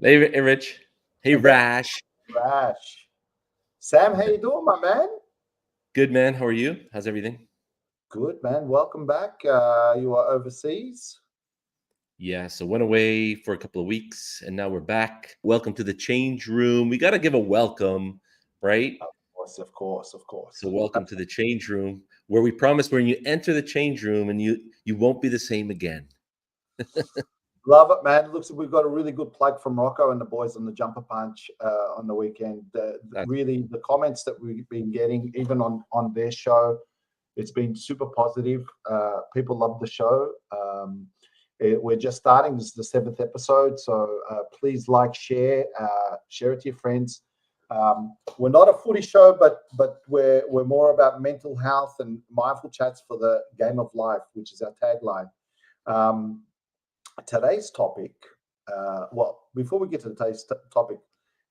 Hey, Rich. Hey, Okay. Rash. Rash. Sam, how you doing, my man? Good, man. How are you? How's everything? Good, man. Welcome back. You are overseas. Yeah, so went away for a couple of weeks and now we're back. Welcome to the change room. We got to give a welcome, right? Of course, of course, of So course. welcome to the change room where we promise when you enter the change room and you won't be the same again. Love it, man. Looks like we've got a really good plug from Rocco and the boys on the Jumper Punch on the weekend. That's Really, the comments that we've been getting, even on their show, it's been super positive. People love the show. We're just starting. This is the seventh episode, so please like, share it to your friends. We're not a footy show, but we're more about mental health and mindful chats for the game of life, which is our tagline. Um, Today's topic. Well, before we get to today's topic,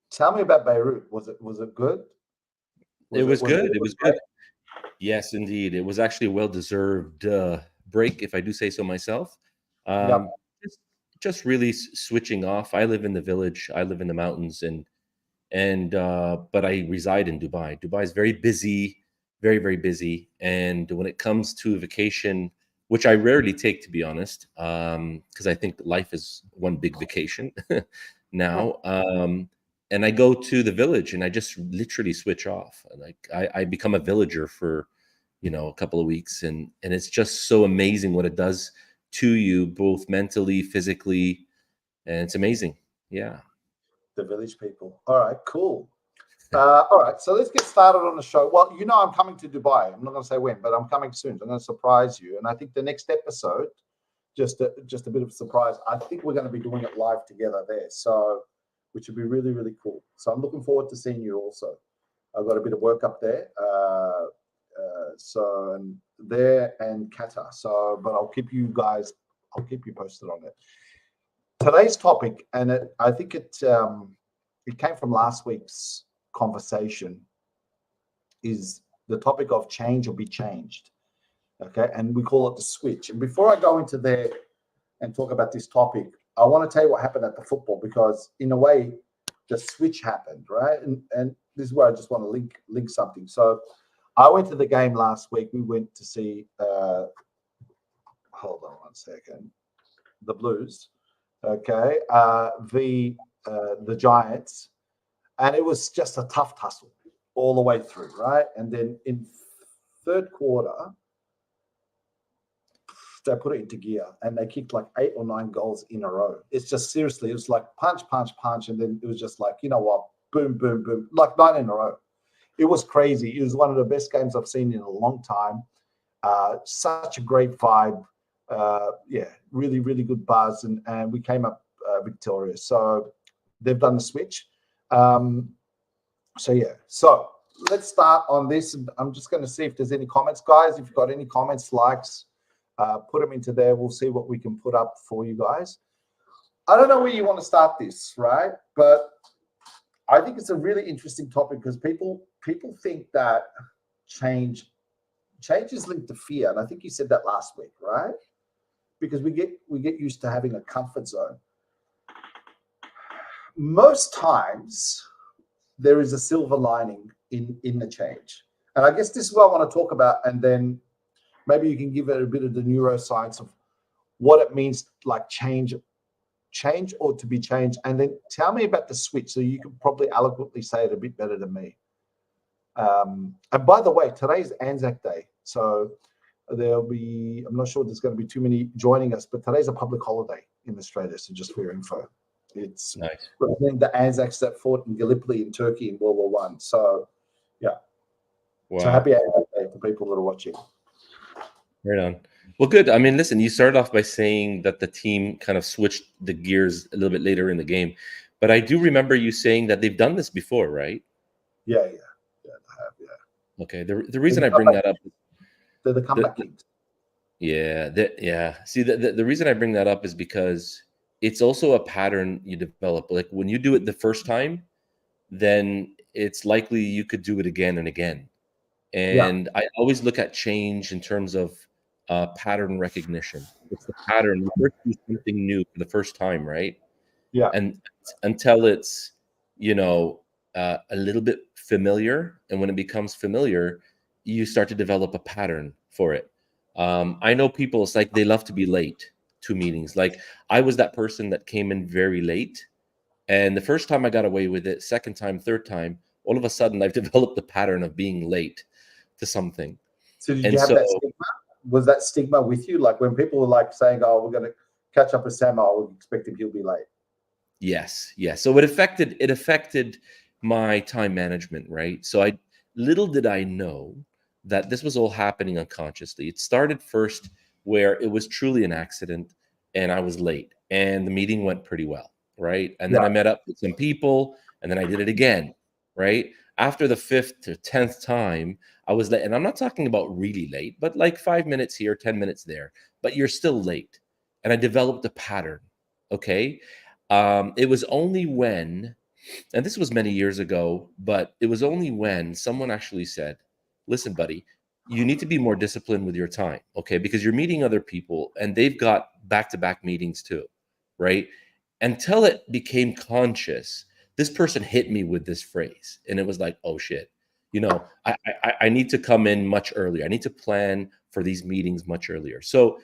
tell me about Beirut. Was it good? it Was it was was it good. a It good was good. break? Yes, indeed. It was actually a well-deserved break, if I do say so myself. Yep. Um, just, just really switching off. I live in the village. I live in the mountains, and but I reside in Dubai. Dubai is very busy, very very busy. And when it comes to vacation, which I rarely take, to be honest, because I think that life is one big vacation now. And I go to the village and I just literally switch off. Like I become a villager for a couple of weeks, and it's just so amazing what it does to you, both mentally, physically, and it's amazing. Yeah. The village people. All right, cool. All right, so let's get started on the show. Well, I'm coming to Dubai. I'm not going to say when, but I'm coming soon. So I'm going to surprise you. And I think the next episode, just a bit of a surprise. I think we're going to be doing it live together there. So, which would be really, really cool. So I'm looking forward to seeing you also. I've got a bit of work up there. So and there and Qatar. So, but I'll keep you posted on it. Today's topic, and I think it came from last week's conversation, is the topic of change or be changed. Okay, and we call it the switch. And before I go into there and talk about this topic, I want to tell you what happened at the football, because in a way, the switch happened, right? And this is where I just want to link something. So I went to the game last week. We went to see. Hold on one second. The Blues. Okay, the Giants, and it was just a tough tussle all the way through, right? And then in third quarter, they put it into gear and they kicked like 8 or 9 goals in a row. It's just seriously, it was like punch, punch, punch, and then it was just like, you know what, boom, boom, boom, like 9 in a row. It was crazy. It was one of the best games I've seen in a long time. Such a great vibe. Yeah, really, really good buzz, and we came up victorious. So they've done the switch. Um, so yeah, so let's start on this. I'm just going to see if there's any comments, guys. If you've got any comments, likes, put them into there. We'll see what we can put up for you guys. I don't know where you want to start this, right? But I think it's a really interesting topic because people think that change change is linked to fear, and I think you said that last week, right? Because we get used to having a comfort zone. Most times there is a silver lining in the change, and I guess this is what I want to talk about, and then maybe you can give it a bit of the neuroscience of what it means, like change or to be changed, and then tell me about the switch so you can probably eloquently say it a bit better than me. And by the way, today's Anzac Day, so there'll be, I'm not sure there's going to be too many joining us, but today's a public holiday in Australia, so just for your info. It's Nice. representing the Anzacs that fought in Gallipoli in Turkey in World War One. So yeah, so Wow. happy Anzac Day for people that are watching. Right on. Well, good. I mean, listen, you started off by saying that the team kind of switched the gears a little bit later in the game, but I do remember you saying that they've done this before, right? Yeah, I have, yeah. Okay. The They're reason the I bring comeback, that up, they're the the, comeback the kings. yeah. See, the reason I bring that up is because it's also a pattern you develop. Like when you do it the first time, then it's likely you could do it again and again. Yeah, And I always look at change in terms of pattern recognition. It's the pattern. You first do something new for the first time, right? Yeah. and until it's, you know, a little bit familiar. And when it becomes familiar, you start to develop a pattern for it. I know people, it's like they love to be late to meetings. Like I was that person that came in very late. And the first time I got away with it, second time, third time, all of a sudden I've developed a pattern of being late to something. So did you And have so that stigma? Was that stigma with you? Like when people were like saying, "Oh, we're going to catch up with Sam," I would expect him he'll be late. yes, yes. So it affected my time management, right? So I little did I know that this was all happening unconsciously. It started first where it was truly an accident and I was late and the meeting went pretty well, right? And then Yeah. I met up with some people and then I did it again, right? After the fifth to 10th time, I was late. And I'm not talking about really late, but like 5 minutes here, 10 minutes there, but you're still late. And I developed a pattern. Okay. It was only when, and this was many years ago, but it was only when someone actually said, listen, buddy, you need to be more disciplined with your time, okay? Because you're meeting other people and they've got back to back meetings too, right? Until it became conscious, this person hit me with this phrase, and it was like, oh shit, I need to come in much earlier. I need to plan for these meetings much earlier. So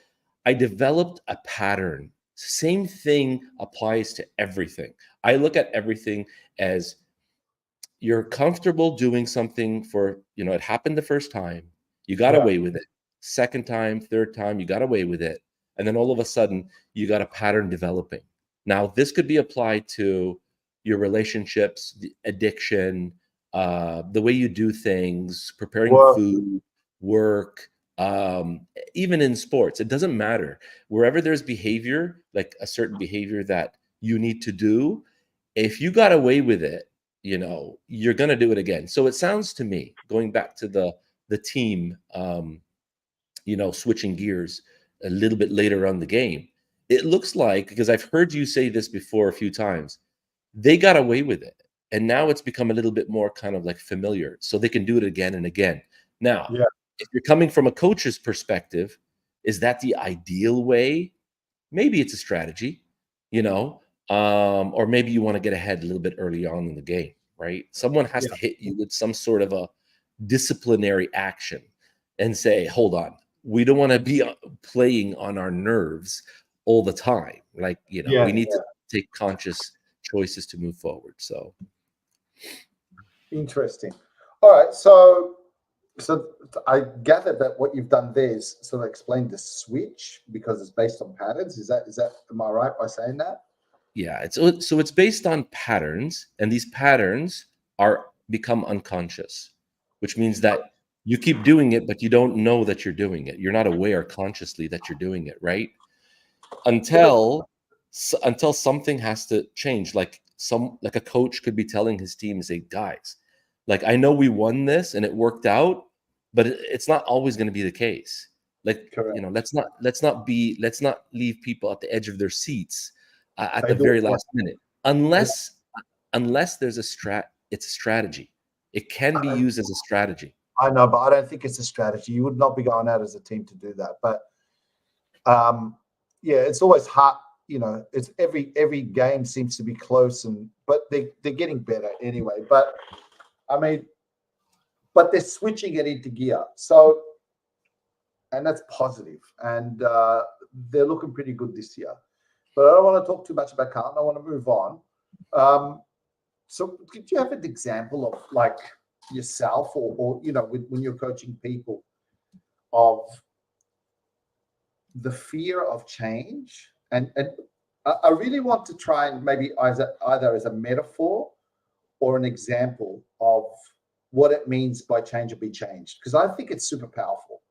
I developed a pattern. Same thing applies to everything. I look at everything as you're comfortable doing something for, it happened the first time, you got Yeah. away with it. Second time, third time, you got away with it. And then all of a sudden, you got a pattern developing. Now, this could be applied to your relationships, the addiction, the way you do things, preparing Work. food, work, even in sports. It doesn't matter. Wherever there's behavior, like a certain behavior that you need to do, if you got away with it, you're going to do it again. So it sounds to me, going back to the team, switching gears a little bit later on the game, it looks like, because I've heard you say this before a few times, they got away with it. And now it's become a little bit more kind of like familiar. So they can do it again and again. Now, Yeah. if you're coming from a coach's perspective, is that the ideal way? Maybe it's a strategy, or maybe you want to get ahead a little bit early on in the game, right? Someone has Yeah. to hit you with some sort of a disciplinary action and say, hold on, we don't want to be playing on our nerves all the time. Like, Yeah. we need to take conscious choices to move forward. So, Interesting. All right. So I gather that what you've done there is sort of explain the switch because it's based on patterns. Is that am I right by saying that? yeah, it's based on patterns, and these patterns are become unconscious, which means that you keep doing it, but you don't know that you're doing it. You're not aware consciously that you're doing it, right? Until something has to change. Like a coach could be telling his team, say, guys, like I know we won this and it worked out, but it's not always going to be the case. Like, Correct. let's not leave people at the edge of their seats at They the do very it well. last minute, Yeah. unless there's it's a strategy. It can be used as a strategy. I know, but I don't think it's a strategy. You would not be going out as a team to do that. But yeah, it's always hard. It's every game seems to be close, but they're getting better anyway. But I mean, but they're switching it into gear. So, and that's positive, and they're looking pretty good this year. But I don't want to talk too much about Carlton. I want to move on. So, could you have an example of like yourself, or when you're coaching people, of the fear of change? And I really want to try and maybe either as a metaphor or an example of what it means by change or be changed, because I think it's super powerful.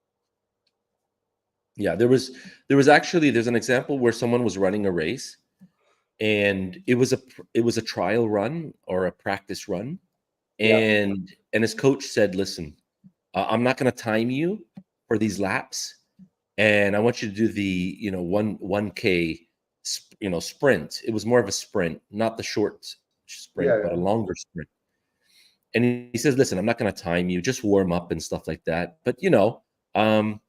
Yeah, there's an example where someone was running a race, and it was a trial run or a practice run, Yeah, and his coach said, listen, I'm not going to time you for these laps, and I want you to do the 1K sprint. It was more of a sprint, not the short sprint, but a yeah, longer sprint. And he says, listen, I'm not going to time you, just warm up and stuff like that, but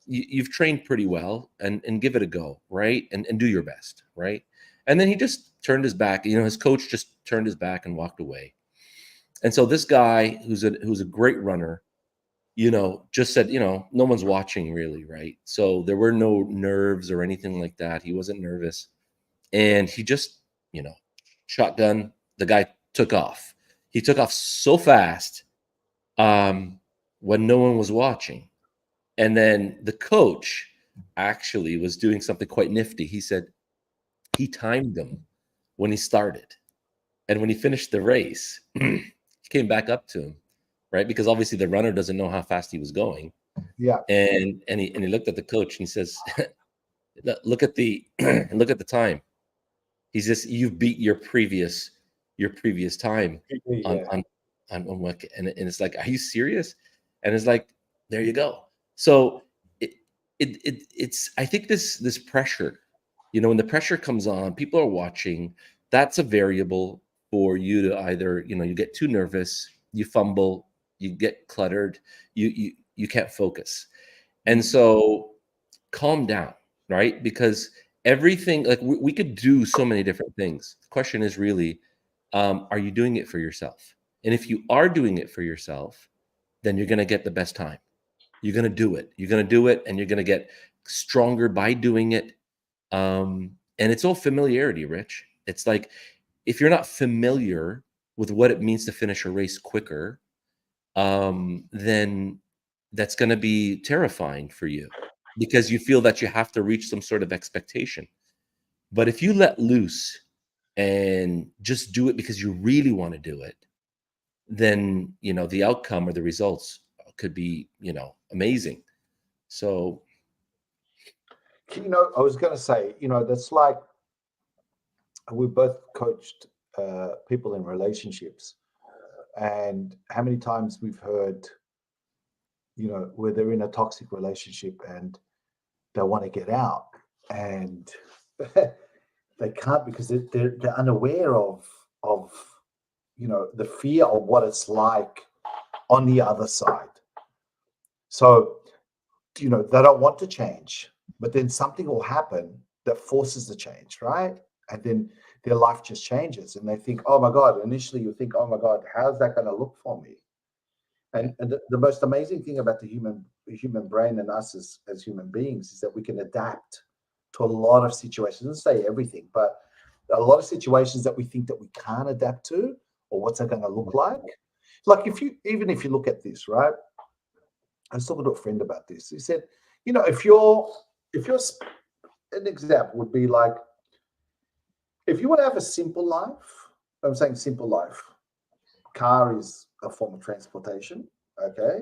you've trained pretty well, and give it a go, right? And do your best, right? And then he just turned his back. His coach just turned his back and walked away. And so this guy, who's a great runner, just said, no one's watching really, right? So there were no nerves or anything like that. He wasn't nervous, and he just, you know, shotgun. The guy took off. He took off so fast, um, when no one was watching. And then the coach actually was doing something quite nifty. He said he timed him when he started. And when he finished the race, he came back up to him, right? Because obviously the runner doesn't know how fast he was going. Yeah. And he looked at the coach and he says, look at the look at the time. He's just, you've beat your previous time on Yeah. what, and it's like, are you serious? And it's like, there you go. So it's, I think this pressure, when the pressure comes on, people are watching. That's a variable for you to either, you get too nervous, you fumble, you get cluttered, you can't focus. And so calm down, right? Because everything, like, we could do so many different things. The question is really, are you doing it for yourself? And if you are doing it for yourself, then you're going to get the best time. You're going to do it. You're going to do it, and you're going to get stronger by doing it. And it's all familiarity, Rich. It's like, if you're not familiar with what it means to finish a race quicker, then that's going to be terrifying for you, because you feel that you have to reach some sort of expectation. But if you let loose and just do it because you really want to do it, then the outcome or the results could be amazing. So I was going to say, that's like, we both coached people in relationships, and how many times we've heard, where they're in a toxic relationship and they want to get out, and they can't, because they're unaware of the fear of what it's like on the other side. So they don't want to change, but then something will happen that forces the change, right? And then their life just changes, and they think, oh my God. Initially you think, oh my God, how's that going to look for me? And the most amazing thing about the human brain and us as human beings is that we can adapt to a lot of situations. Let's say everything, but a lot of situations that we think that we can't adapt to, or what's that going to look like. Like, if you look at this, right? I was talking to a friend about this. He said, if you're an example would be like, if you want to have a simple life, I'm saying simple life, car is a form of transportation, okay?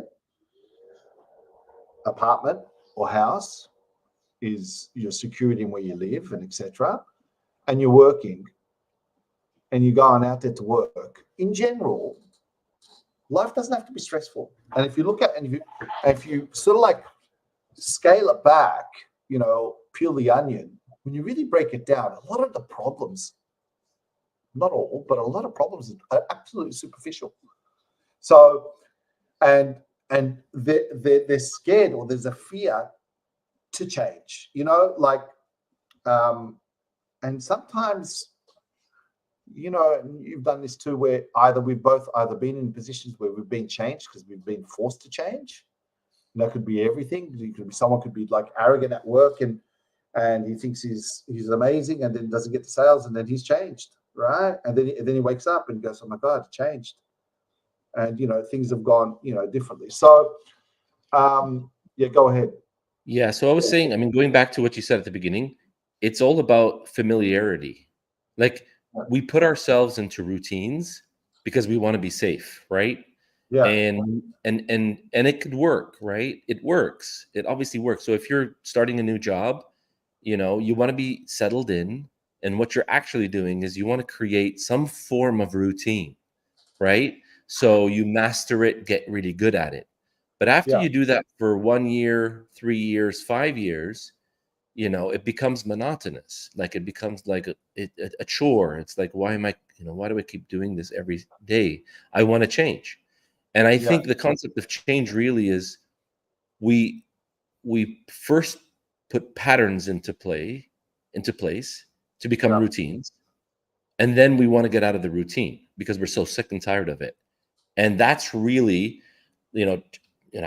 Apartment or house is your security and where you live, and etc. And you're working, and you're going out there to work. In general, life doesn't have to be stressful. And if you look at, and if you sort of like scale it back, peel the onion, when you really break it down, a lot of the problems, not all, but a lot of problems are absolutely superficial. So, and they're scared, or there's a fear to change, like, and sometimes, you've done this too, where we've both been in positions where we've been changed because we've been forced to change. And that could be everything. Someone could be like arrogant at work, and he thinks he's amazing, and then doesn't get the sales, and then he's changed, right? And then he wakes up and goes, oh my God, it changed. And things have gone differently. So yeah, go ahead. yeah, so I was saying, I mean, going back to what you said at the beginning, it's all about familiarity. Like, we put ourselves into routines because we want to be safe, right? Yeah, And it could work, right? It works. It obviously works. So if you're starting a new job, you want to be settled in, and what you're actually doing is you want to create some form of routine, right? So you master it, get really good at it. But after yeah, you do that for 1 year, 3 years, 5 years, it becomes monotonous. Like, it becomes like a chore. It's like, why do I keep doing this every day? I want to change. And I yeah, think the concept of change really is, we we first put patterns into place to become yeah, routines. And then we want to get out of the routine because we're so sick and tired of it. And that's really, you know,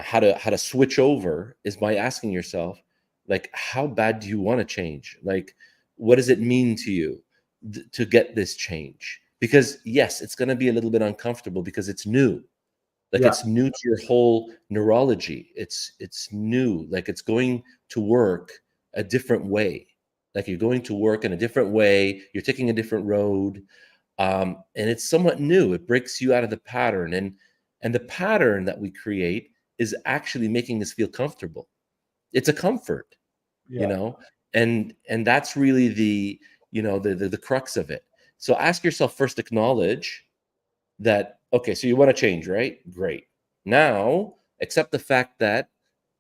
how to switch over is by asking yourself, like, how bad do you want to change? Like, what does it mean to you to get this change? Because yes, it's going to be a little bit uncomfortable because it's new. Like, Yeah. it's new to your whole neurology. It's new. Like, it's going to work a different way. Like, you're going to work in a different way. You're taking a different road, and it's somewhat new. It breaks you out of the pattern, and the pattern that we create is actually making us feel comfortable. It's a comfort, you Yeah. know, and that's really the the crux of it. So ask yourself first, acknowledge that, okay, so you want to change, right? Great. Now accept the fact that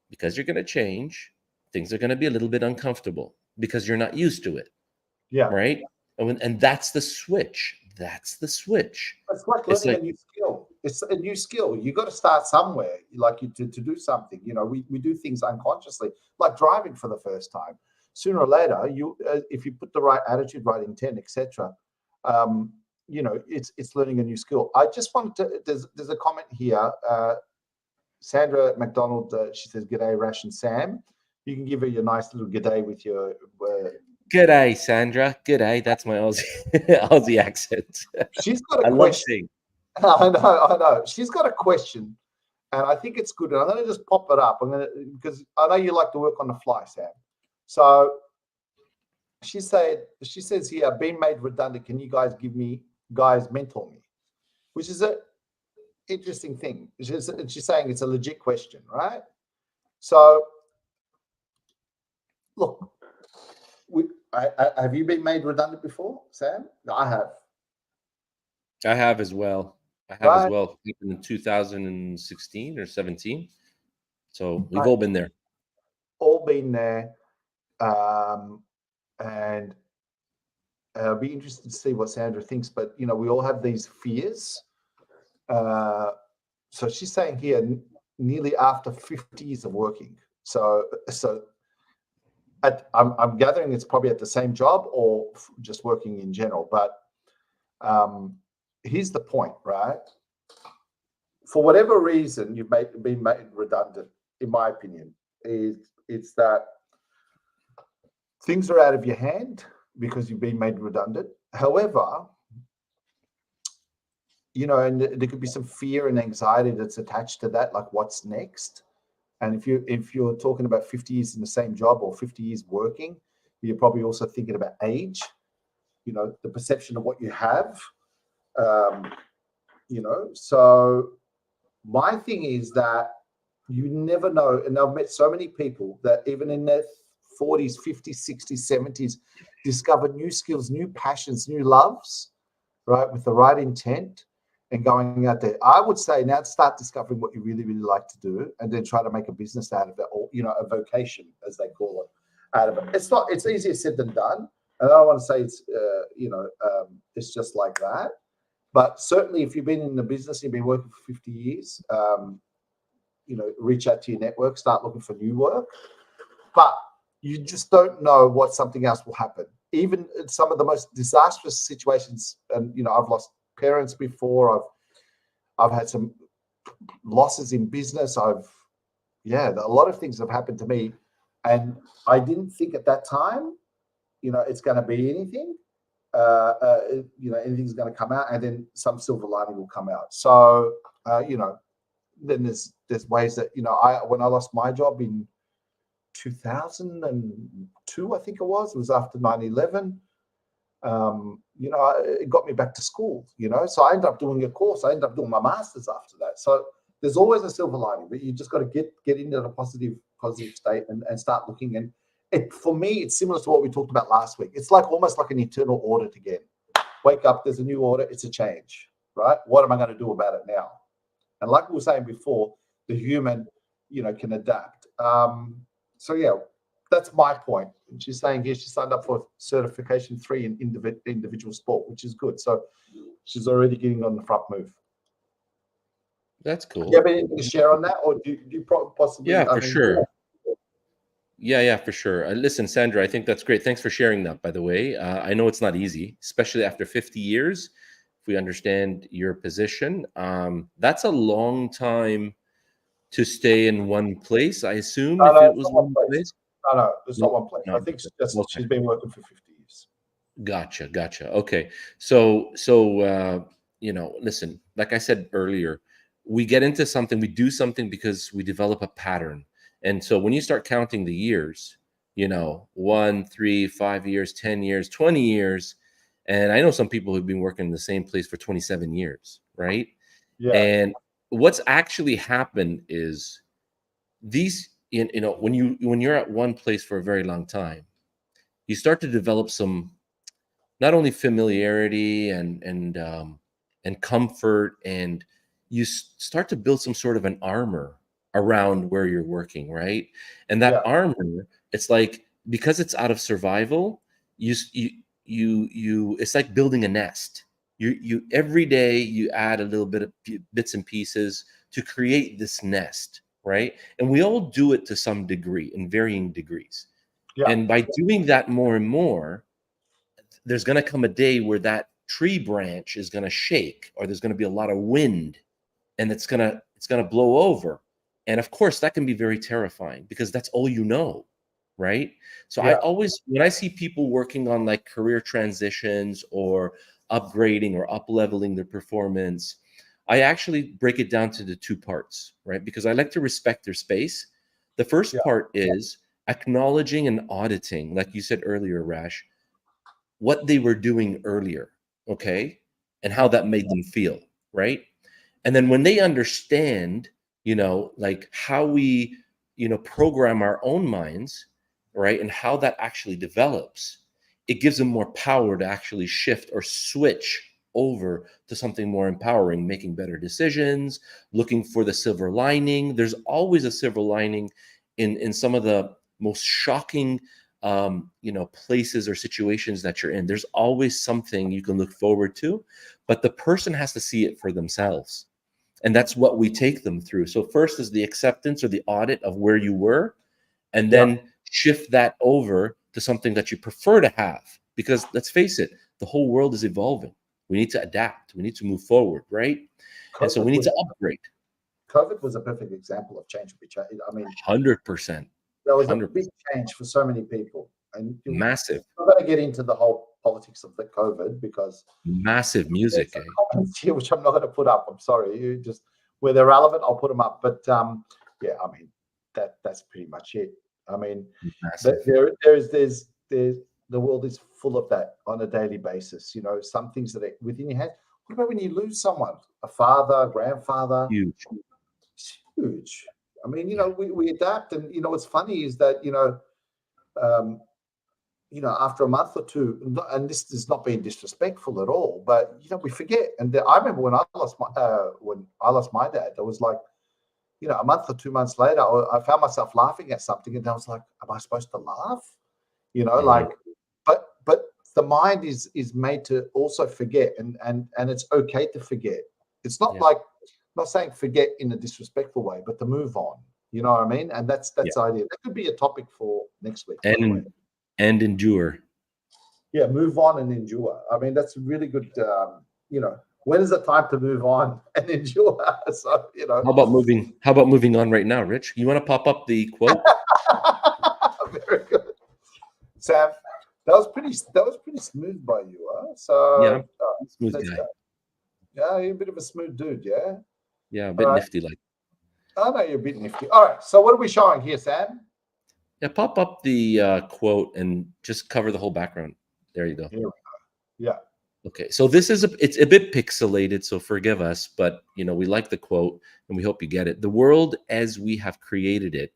because you're going to change, things are going to be a little bit uncomfortable because you're not used to it, Yeah. right? And that's the switch. That's the switch. It's like It's learning a like, new skill. It's a new skill. You got to start somewhere, like to do something. We do things unconsciously, like driving for the first time. Sooner or later, if you put the right attitude, right intent, etc., um, it's learning a new skill. I just wanted to. There's a comment here. Sandra McDonald. She says, "G'day, Rash and Sam." You can give her your nice little g'day with your. g'day, Sandra. G'day. That's my Aussie Aussie accent. She's got a I love question. saying. I know. She's got a question, and I think it's good. And I'm going to just pop it up. Because I know you like to work on the fly, Sam. So she says here, being made redundant. Can you guys mentor me? Which is a interesting thing. She's saying it's a legit question, right? So look, have you been made redundant before, Sam? I have. I have as well. I have as Right. well. In 2016 or 17. So we've Right. all been there. All been there. And I'll be interested to see what Sandra thinks, but we all have these fears. So she's saying here, nearly after 50 years of working. So I'm gathering it's probably at the same job or just working in general. But here's the point, right? For whatever reason you've been made redundant, in my opinion, it's that things are out of your hand because you've been made redundant. However, and there could be some fear and anxiety that's attached to that, like what's next. And if you're talking about 50 years in the same job or 50 years working, you're probably also thinking about age, the perception of what you have. So my thing is that you never know. And I've met so many people that even in their 40s, 50s, 60s, 70s, discover new skills, new passions, new loves, right, with the right intent and going out there. I would say now start discovering what you really, really like to do and then try to make a business out of it, or, a vocation, as they call it, out of it. It's easier said than done. And I don't want to say it's just like that. But certainly if you've been in the business, you've been working for 50 years, reach out to your network, start looking for new work. But you just don't know what something else will happen. Even in some of the most disastrous situations, and I've lost parents before. I've had some losses in business. A lot of things have happened to me, and I didn't think at that time, it's going to be anything. Anything's going to come out, and then some silver lining will come out. So, then there's ways that when I lost my job in 2002, I think it was after 9/11. It got me back to school. So I ended up doing a course. I ended up doing my master's after that. So there's always a silver lining, but you just got to get into a positive state and start looking. And for me, it's similar to what we talked about last week. It's like almost like an internal audit again. Wake up, there's a new audit. It's a change, right? What am I going to do about it now? And like we were saying before, the human, can adapt. So yeah, that's my point. And she's saying here she signed up for certification 3 in individual sport, which is good. So she's already getting on the front move. That's Do you cool. have anything to share on that, or do you possibly? Yeah, for sure. Yeah, for sure. Listen, Sandra, I think that's great. Thanks for sharing that, by the way. I know it's not easy, especially after 50 years. If we understand your position, that's a long time to stay in one place, I assume, No, if no, it it's was not one one place. place. No, it's not No, one place. I not think okay. Okay. she's been working for 50 years. Gotcha. Okay. So, listen, like I said earlier, we get into something, we do something because we develop a pattern. And so when you start counting the years, 1, 3, 5 years, 10 years, 20 years, and I know some people who've been working in the same place for 27 years, right? Yeah, And what's actually happened is when you're at one place for a very long time, you start to develop some not only familiarity and comfort, and you start to build some sort of an armor around where you're working, right? And that yeah, armor, it's like, because it's out of survival, you s- you it's like building a nest. You every day you add a little bit of bits and pieces to create this nest, right? And we all do it to some degree, in varying degrees. yeah, And by doing that more and more, there's going to come a day where that tree branch is going to shake, or there's going to be a lot of wind, and it's going to blow over. And of course that can be very terrifying, because that's all you know, right? So I yeah, always, when I see people working on like career transitions or upgrading or up leveling their performance, I actually break it down to the two parts, right? Because I like to respect their space. The first yeah, part is acknowledging and auditing, like you said earlier, Rash, what they were doing earlier, okay, and how yeah, that made them feel, right? And then when they understand, like how we, program our own minds, right, and how that actually develops, it gives them more power to actually shift or switch over to something more empowering, making better decisions, looking for the silver lining. There's always a silver lining in some of the most shocking places or situations that you're in. There's always something you can look forward to, but the person has to see it for themselves. And that's what we take them through. So first is the acceptance or the audit of where you were, and yeah. then shift that over to something that you prefer to have. Because let's face it, the whole world is evolving. We need to adapt. We need to move forward, right? And so COVID we need was to upgrade. COVID was a perfect example of change. Which I mean, 100%. there was a 100%. big change for so many people, and Massive, I'm going to get into the whole politics of the COVID because massive there's music, some eh? comments here which I'm not going to put up. I'm sorry. You just where they're relevant, I'll put them up. But yeah, I mean that's pretty much it. I mean, Massive. there's the world is full of that on a daily basis. You know, some things that are within your hands. What about when you lose someone, a father, a grandfather? Huge. It's huge. I mean, Yeah. we adapt, and what's funny is that um, after a month or two, and this is not being disrespectful at all, but we forget. And I remember when I lost my dad, there was like, a month or 2 months later, I found myself laughing at something, and I was like, "Am I supposed to laugh?" Mhm. Like, but the mind is made to also forget, and it's okay to forget. It's not Yeah. like, not saying forget in a disrespectful way, but to move on. You know what I mean? And Yeah. that's the idea. That could be a topic for next week, by the way. And endure. Yeah, move on and endure. I mean, that's really good. When is it time to move on and endure? So, How about moving on right now, Rich? You want to pop up the quote? very good, Sam. That was pretty smooth by you, huh? Yeah, So I'm a smooth let's go. guy. Yeah, you're a bit of a smooth dude, yeah. Yeah, a All bit right. nifty like. I know you're a bit nifty. All right. So what are we showing here, Sam? Yeah, pop up the quote and just cover the whole background. There you go. Here we go. Yeah. Okay, so it's a bit pixelated, so forgive us, but we like the quote and we hope you get it. The world as we have created it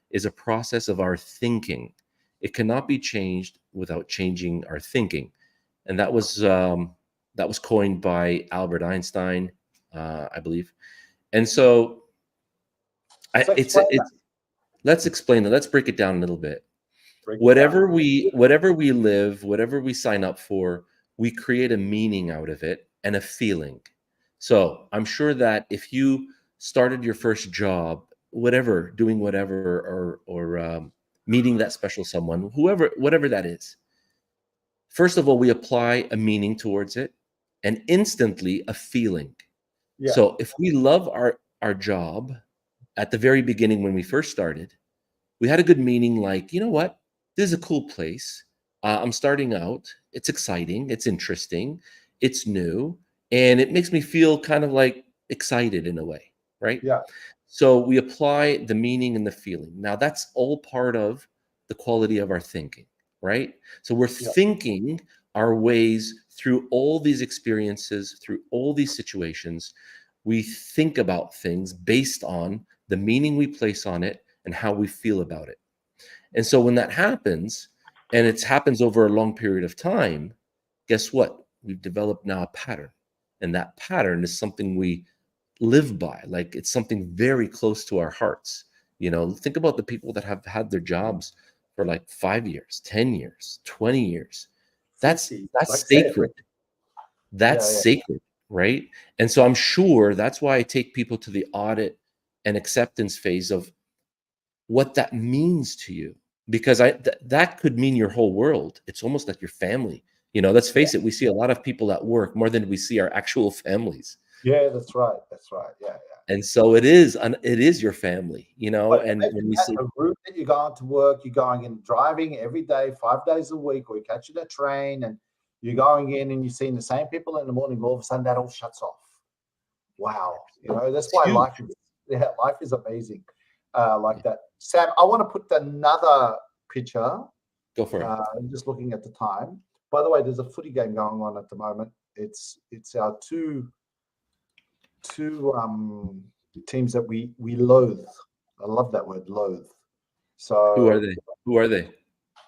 is a process of our thinking. It cannot be changed without changing our thinking, and that was coined by Albert Einstein, I believe. And so So it's explain that. let's explain it. Let's break it down a little bit. Break it down. Whatever we live, whatever we sign up for, we create a meaning out of it and a feeling. So I'm sure that if you started your first job, whatever, doing whatever, or meeting that special someone, whoever, whatever that is. First of all, we apply a meaning towards it and instantly a feeling. Yeah, So if we love our job at the very beginning when we first started, we had a good meaning like, you know what? This is a cool place. I'm starting out. It's exciting. It's interesting. It's new. And it makes me feel kind of like excited in a way, right? yeah, So we apply the meaning and the feeling. Now, that's all part of the quality of our thinking, right? So we're yeah, thinking our ways through all these experiences, through all these situations. We think about things based on the meaning we place on it and how we feel about it. And so when that happens, and it happens over a long period of time, guess what? We've developed now a pattern. And that pattern is something we live by. Like it's something very close to our hearts. Think about the people that have had their jobs for like 5 years, 10 years, 20 years. That's 50, like that's Sam. sacred. That's Yeah, yeah, sacred, right? And so I'm sure that's why I take people to the audit and acceptance phase of what that means to you, because that could mean your whole world. It's almost like your family. Let's face it, we see a lot of people at work more than we see our actual families. yeah. That's right. That's right. Yeah, yeah. And so it is your family, But and imagine when we that see the route that you're going to work, you're going and driving every day, 5 days a week, or you're catching a train and you're going in and you're seeing the same people in the morning. All of a sudden, that all shuts off. Wow, that's it's why huge. life is amazing, like that. Sam, I want to put another picture. Go for it. I'm just looking at the time. By the way, there's a footy game going on at the moment. It's our two teams that we loathe. I love that word, loathe. Who are So they? Who are they?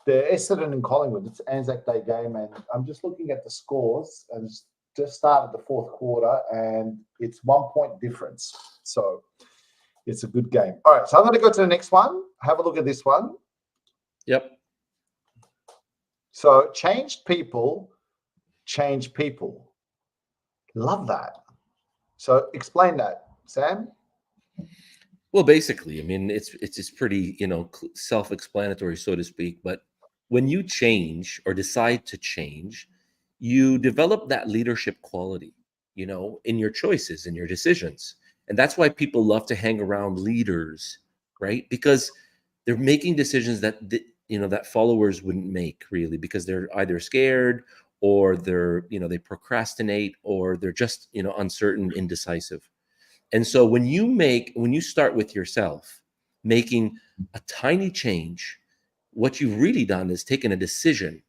they're Essendon and Collingwood. It's Anzac Day game, and I'm just looking at the scores, and it's just started the fourth quarter, and it's 1 point difference. So it's a good game. All right, so I'm going to go to the next one. Have a look at this one. Yep. So changed people change people. Love that. So explain that, Sam. Well, basically, I mean, it's pretty, self-explanatory, so to speak. But when you change or decide to change, you develop that leadership quality, in your choices and your decisions. And that's why people love to hang around leaders, right? Because they're making decisions that followers wouldn't make really, because they're either scared or they procrastinate, or they're just, uncertain, indecisive. And so when you start with yourself, making a tiny change, what you've really done is taken a decision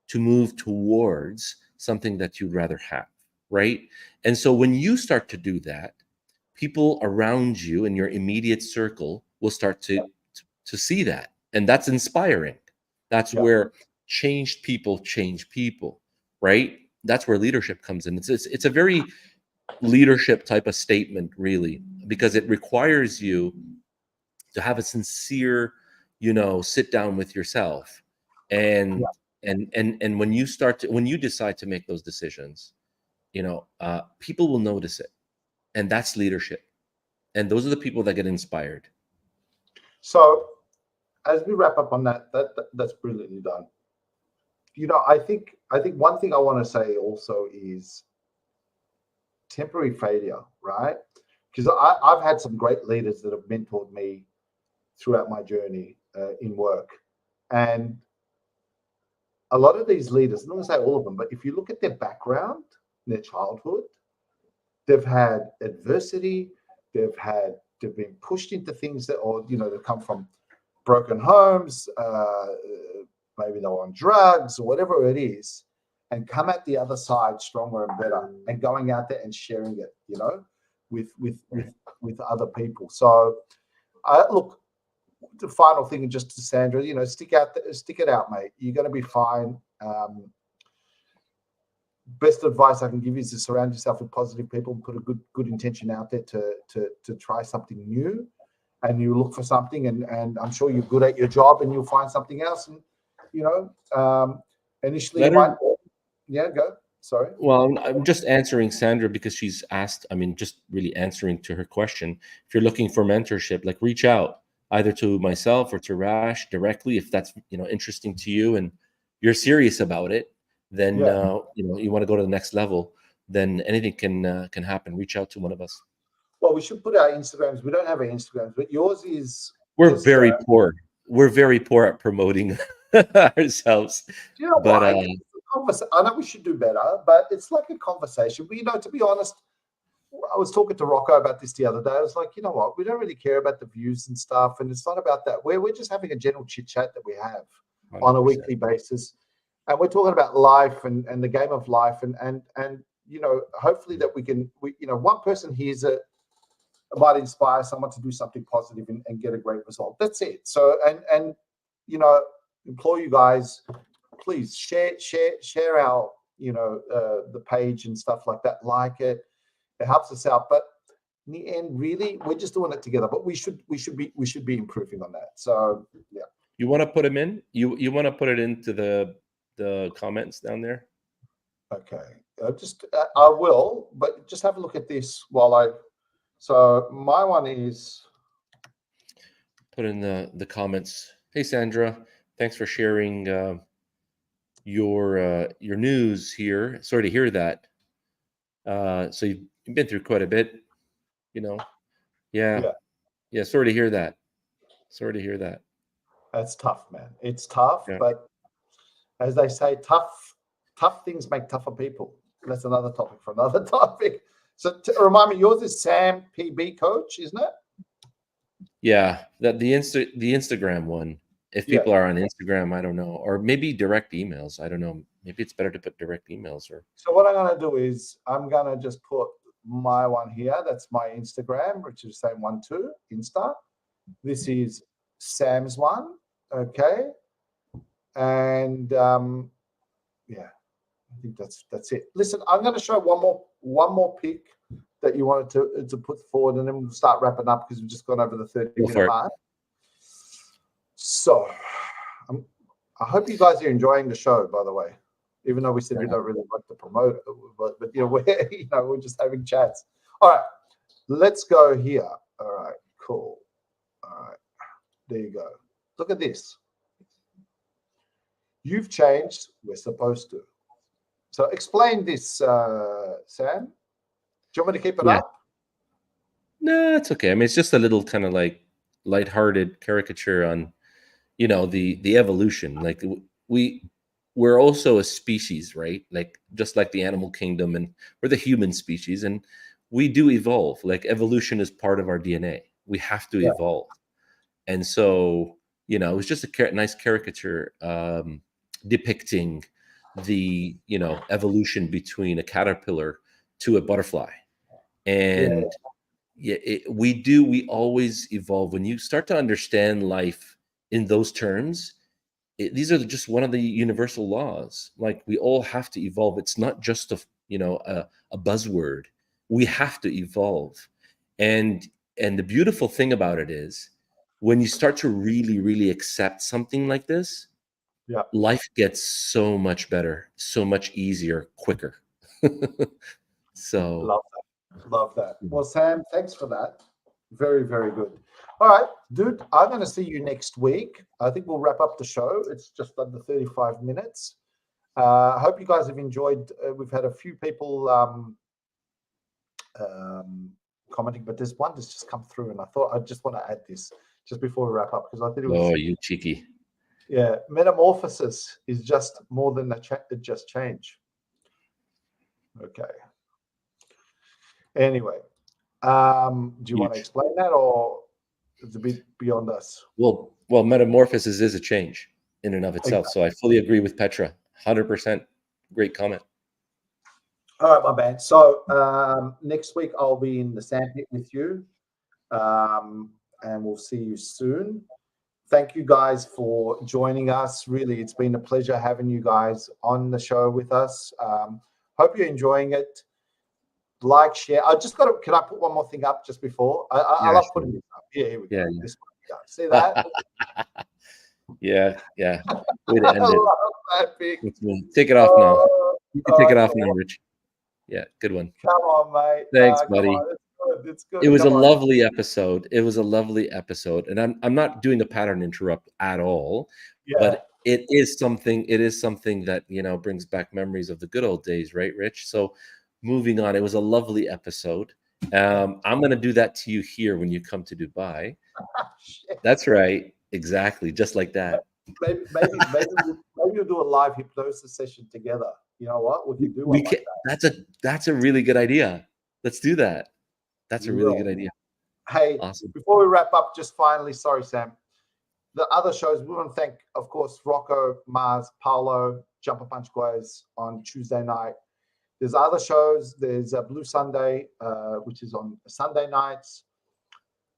to move towards something that you'd rather have, right? And so when you start to do that, people around you in your immediate circle will start to see that. And that's inspiring. That's Yeah. where changed people change people, right? That's where leadership comes in. It's a very leadership type of statement, really, because it requires you to have a sincere, sit down with yourself. Yeah. And when you decide to make those decisions, people will notice it. And that's leadership. And those are the people that get inspired. So as we wrap up on that's brilliantly done. I think one thing I want to say also is temporary failure, right? Because I've had some great leaders that have mentored me throughout my journey in work. And a lot of these leaders, I'm not going to say all of them, but if you look at their background, their childhood, they've had adversity, they've been pushed into things that, or, they come from broken homes, maybe they were on drugs or whatever it is, and come at the other side stronger and better, and going out there and sharing it, with other people. So, look, the final thing, just to Sandra, stick it out, mate. You're going to be fine. Best advice I can give you is to surround yourself with positive people and put a good intention out there to try something new, and you look for something, and I'm sure you're good at your job, and you'll find something else. And initially you Let might, her. yeah, go. Sorry. Well, I'm just answering Sandra because she's asked. I mean, just really answering to her question. If you're looking for mentorship, like reach out. either to myself or to Rash directly, if that's interesting to you and you're serious about it, then Yeah. you want to go to the next level, then anything can happen. Reach out to one of us. Well, we should put our Instagrams. We don't have our Instagrams, but yours is We're just. very poor. We're very poor at promoting ourselves, You know but why? I know we should do better, but it's like a conversation. But, to be honest, I was talking to Rocco about this the other day. I was like, you know what? We don't really care about the views and stuff, and it's not about that. We're just having a general chit chat that we have on a 100%. weekly basis, and we're talking about life and the game of life, and hopefully that one person hears it might inspire someone to do something positive and get a great result. That's it. So and implore you guys, please share our the page and stuff like that. Like it helps us out. But in the end, really, we're just doing it together. But we should be improving on that. So yeah. You want to put them in? You want to put it into the comments down there? Okay. I will, but just have a look at this while I. So my one is. Put in the comments. Hey Sandra, thanks for sharing your news here. Sorry to hear that. So you've been through quite a bit, Yeah. Yeah. Sorry to hear that. Sorry to hear that. That's tough, man. It's tough, Yeah. but as they say, tough things make tougher people. That's another topic for another topic. So remind me, yours is Sam PB Coach, isn't it? Yeah, the Instagram one. If Yeah. people are on Instagram, I don't know, or maybe direct emails. I don't know. Maybe it's better to put direct emails or. So what I'm going to do is I'm going to just put my one here. That's my Instagram, which is the same one too, Insta. This is Sam's one. Okay. And yeah, I think that's it. Listen, I'm going to show one more pic that you wanted to put forward, and then we'll start wrapping up because we've just gone over the 30-minute mark. So I hope you guys are enjoying the show, by the way, even though we said we don't really like to promote it, but we're just having chats. All right, let's go here. All right, cool. All right, there you go. Look at this. You've changed. We're supposed to. So explain this, Sam. Do you want me to keep it up? No, it's okay. I mean, it's just a little kind of like lighthearted caricature on, the evolution. Like we're also a species, right? Like just like the animal kingdom, and we're the human species, and we do evolve. Like evolution is part of our DNA. We have to evolve, and so it was just a nice caricature depicting the evolution between a caterpillar to a butterfly, and we always evolve. When you start to understand life in those terms, these are just one of the universal laws. Like we all have to evolve. It's not just a buzzword. We have to evolve, and the beautiful thing about it is when you start to really really accept something like this, life gets so much better, so much easier, quicker. So love that. Well, Sam, thanks for that. Very, very good. All right, dude, I'm going to see you next week. I think we'll wrap up the show. It's just under 35 minutes. I hope you guys have enjoyed. We've had a few people commenting, but there's one that's just come through, and I thought I just want to add this just before we wrap up because I think it was. Oh, you cheeky. Yeah, metamorphosis is just more than just change. Okay. Anyway, do you want to explain that, or it's a bit beyond us? Well, metamorphosis is a change in and of itself. So I fully agree with Petra. 100%. Great comment. All right, my man. So next week I'll be in the sandpit with you, and we'll see you soon. Thank you guys for joining us. Really, it's been a pleasure having you guys on the show with us. Hope you're enjoying it. Like, share. I just got to. Can I put one more thing up just before? I love putting this up. Yeah, here we go. Yeah. This one. Yeah. See that? Yeah. Way to end it. That big. Take it off now. You can take it off now, Rich. Yeah, good one. Come on, mate. Thanks, buddy. Come on. good. It's It good. was a Come on. lovely episode. It was a lovely episode, and I'm not doing the pattern interrupt at all, Yeah. but it is something that, brings back memories of the good old days, right, Rich? So, moving on, it was a lovely episode. I'm gonna do that to you here when you come to Dubai. Shit. That's right. Exactly, just like that. Maybe we'll do a live hypnosis session together. You know what? We can do one We like can that's a really good idea. Let's do that. that. That's a We really good will. idea. Hey, Awesome. before we wrap up, just finally, sorry, Sam. The other shows, we want to thank, of course, Rocco, Mars, Paolo, Jumper Punch Guys on Tuesday night. There's other shows. There's Blue Sunday, which is on Sunday nights.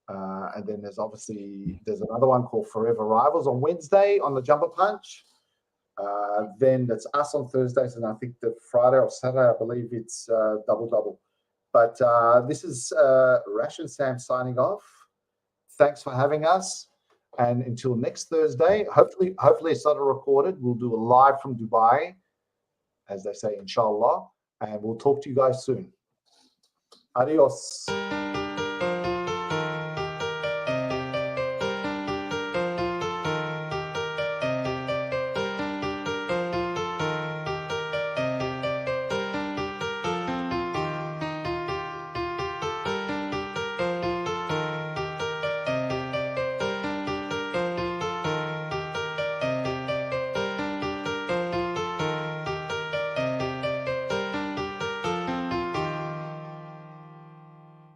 And then there's another one called Forever Rivals on Wednesday on the Jumper Punch. Then that's us on Thursdays, and I think the Friday or Saturday, I believe it's double double. But this is Rash and Sam signing off. Thanks for having us. And until next Thursday, hopefully it's not a recorded. We'll do a live from Dubai, as they say, inshallah. And we'll talk to you guys soon. Adios.